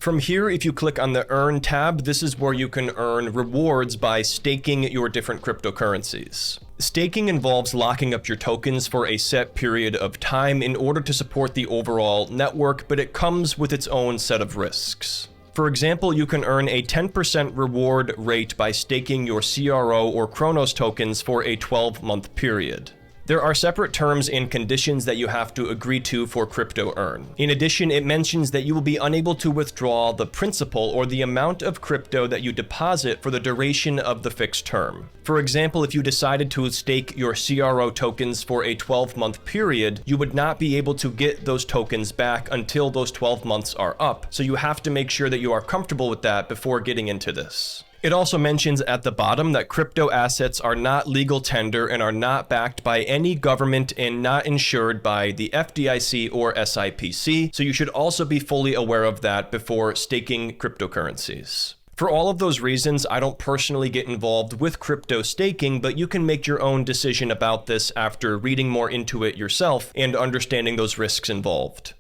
From here, if you click on the Earn tab, this is where you can earn rewards by staking your different cryptocurrencies. Staking involves locking up your tokens for a set period of time in order to support the overall network, but it comes with its own set of risks. For example, you can earn a 10% reward rate by staking your CRO or Chronos tokens for a 12-month period. There are separate terms and conditions that you have to agree to for Crypto Earn. In addition, it mentions that you will be unable to withdraw the principal or the amount of crypto that you deposit for the duration of the fixed term. For example, if you decided to stake your CRO tokens for a 12-month period, you would not be able to get those tokens back until those 12 months are up, so you have to make sure that you are comfortable with that before getting into this. It also mentions at the bottom that crypto assets are not legal tender and are not backed by any government and not insured by the FDIC or SIPC, so you should also be fully aware of that before staking cryptocurrencies. For all of those reasons, I don't personally get involved with crypto staking, but you can make your own decision about this after reading more into it yourself and understanding those risks involved.